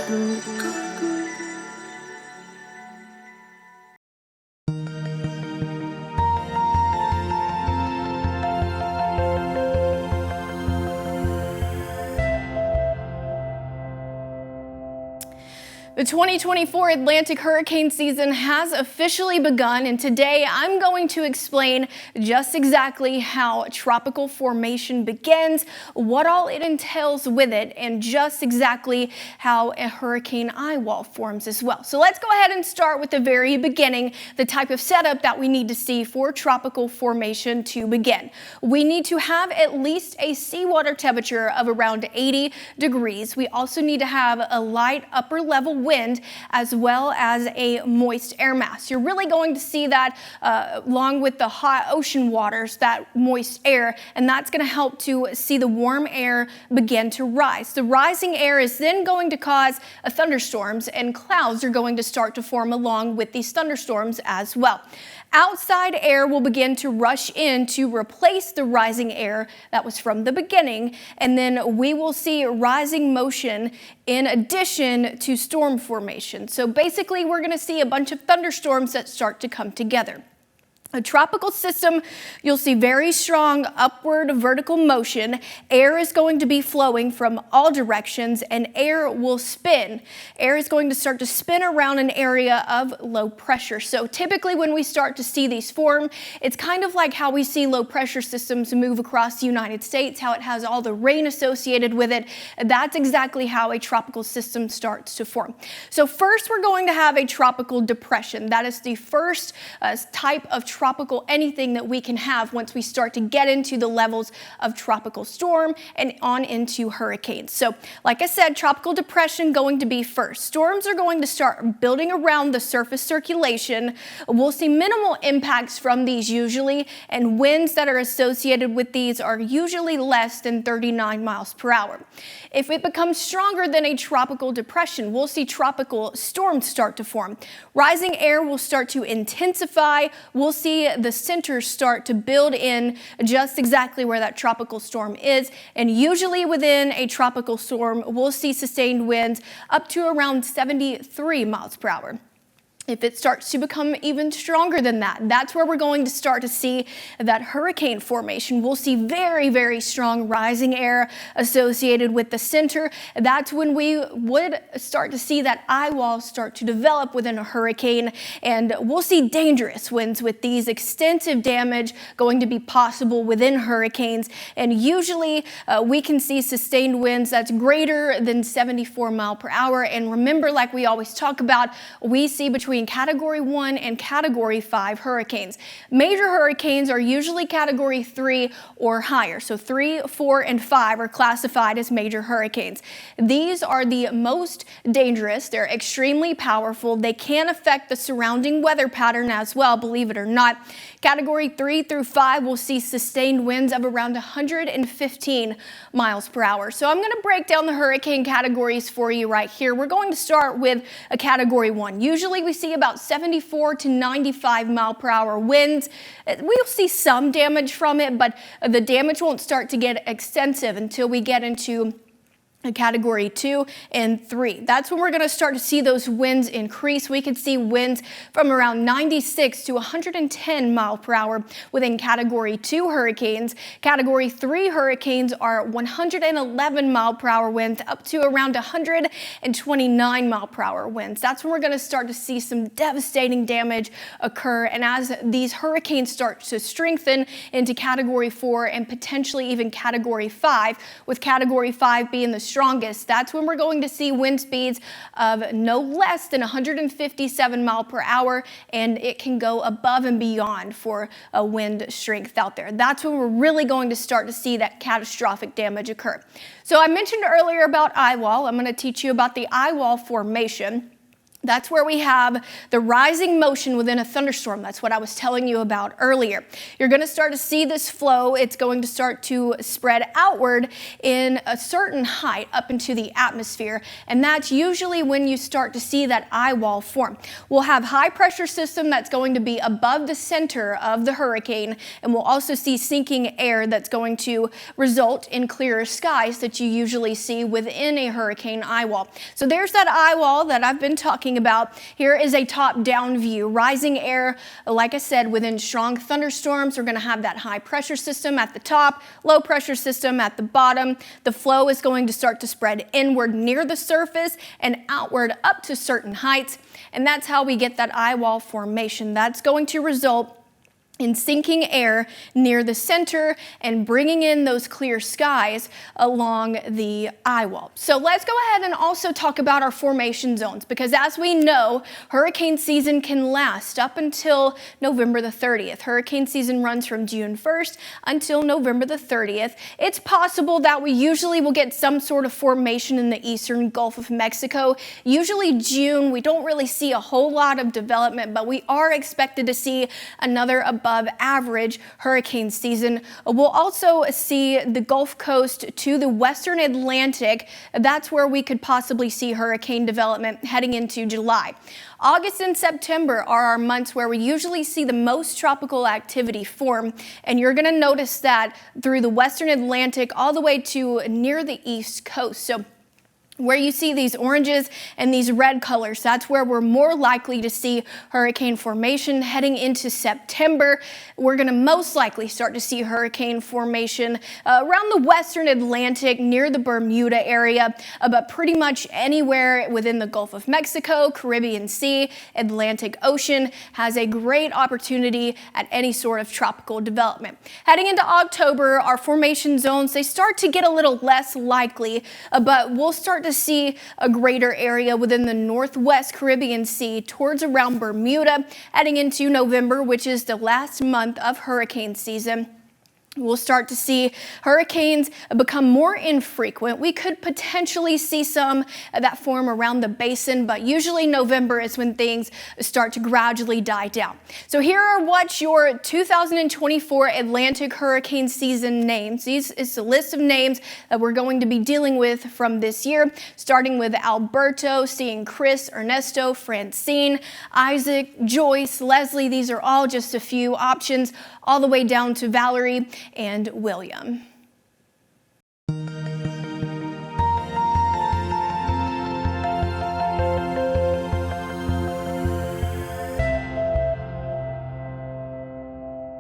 The 2024 Atlantic hurricane season has officially begun, and today I'm going to explain just exactly how tropical formation begins, what all it entails with it, and just exactly how a hurricane eye wall forms as well. So let's go ahead and start with the very beginning, the type of setup that we need to see for tropical formation to begin. We need to have at least a seawater temperature of around 80 degrees. We also need to have a light upper level wind as well as a moist air mass. You're really going to see that along with the hot ocean waters, that moist air, and that's going to help to see the warm air begin to rise. The rising air is then going to cause thunderstorms, and clouds are going to start to form along with these thunderstorms as well. Outside air will begin to rush in to replace the rising air that was from the beginning, and then we will see rising motion in addition to storm formation. So basically, we're going to see a bunch of thunderstorms that start to come together. A tropical system, you'll see very strong upward vertical motion. Air is going to be flowing from all directions and air will spin. Air is going to start to spin around an area of low pressure. So typically when we start to see these form, it's kind of like how we see low pressure systems move across the United States, how it has all the rain associated with it. That's exactly how a tropical system starts to form. So first we're going to have a tropical depression. That is the first type of tropical anything that we can have once we start to get into the levels of tropical storm and on into hurricanes. So like I said, tropical depression going to be first. Storms are going to start building around the surface circulation. We'll see minimal impacts from these usually, and winds that are associated with these are usually less than 39 miles per hour. If it becomes stronger than a tropical depression, we'll see tropical storms start to form. Rising air will start to intensify. We'll see the center start to build in just exactly where that tropical storm is, and usually within a tropical storm, we'll see sustained winds up to around 73 miles per hour. If it starts to become even stronger than that, that's where we're going to start to see that hurricane formation. We'll see very, very strong rising air associated with the center. That's when we would start to see that eye wall start to develop within a hurricane, and we'll see dangerous winds with these. Extensive damage going to be possible within hurricanes, and usually we can see sustained winds that's greater than 74 miles per hour. And remember, like we always talk about, we see between Category 1 and Category 5 hurricanes. Major hurricanes are usually Category 3 or higher. So 3, 4, and 5 are classified as major hurricanes. These are the most dangerous. They're extremely powerful. They can affect the surrounding weather pattern as well, believe it or not. Category 3 through 5 will see sustained winds of around 115 miles per hour. So I'm going to break down the hurricane categories for you right here. We're going to start with a Category 1. Usually we see about 74 to 95 mile per hour winds. We'll see some damage from it, but the damage won't start to get extensive until we get into Category 2 and 3. That's when we're going to start to see those winds increase. We could see winds from around 96 to 110 mile per hour within Category 2 hurricanes. Category 3 hurricanes are 111 mile per hour winds up to around 129 mile per hour winds. That's when we're going to start to see some devastating damage occur. And as these hurricanes start to strengthen into Category 4 and potentially even Category 5, with Category 5 being the strongest, that's when we're going to see wind speeds of no less than 157 mile per hour, and it can go above and beyond for a wind strength out there. That's when we're really going to start to see that catastrophic damage occur. So I mentioned earlier about eye wall. I'm going to teach you about the eye wall formation. That's where we have the rising motion within a thunderstorm. That's what I was telling you about earlier. You're going to start to see this flow. It's going to start to spread outward in a certain height up into the atmosphere, and that's usually when you start to see that eye wall form. We'll have high pressure system that's going to be above the center of the hurricane, and we'll also see sinking air that's going to result in clearer skies that you usually see within a hurricane eye wall. So there's that eye wall that I've been talking about. Here is a top-down view. Rising air, like I said, within strong thunderstorms, we're going to have that high pressure system at the top, low pressure system at the bottom. The flow is going to start to spread inward near the surface and outward up to certain heights. And that's how we get that eye wall formation. That's going to result in sinking air near the center and bringing in those clear skies along the eye wall. So let's go ahead and also talk about our formation zones, because as we know, hurricane season can last up until November the 30th. Hurricane season runs from June 1st until November the 30th. It's possible that we usually will get some sort of formation in the eastern Gulf of Mexico. Usually June, we don't really see a whole lot of development, but we are expected to see another above average hurricane season. We'll also see the Gulf Coast to the western Atlantic. That's where we could possibly see hurricane development heading into July. August and September are our months where we usually see the most tropical activity form, and you're going to notice that through the western Atlantic all the way to near the East Coast. So where you see these oranges and these red colors, that's where we're more likely to see hurricane formation heading into September. We're going to most likely start to see hurricane formation around the western Atlantic near the Bermuda area, but pretty much anywhere within the Gulf of Mexico, Caribbean Sea, Atlantic Ocean has a great opportunity at any sort of tropical development. Heading into October, our formation zones, they start to get a little less likely, but we'll start to see a greater area within the northwest Caribbean Sea towards around Bermuda, heading into November, which is the last month of hurricane season. We'll start to see hurricanes become more infrequent. We could potentially see some that form around the basin, but usually November is when things start to gradually die down. So here are what your 2024 Atlantic hurricane season names. These is a list of names that we're going to be dealing with from this year, starting with Alberto, seeing Chris, Ernesto, Francine, Isaac, Joyce, Leslie. These are all just a few options, all the way down to Valerie and William.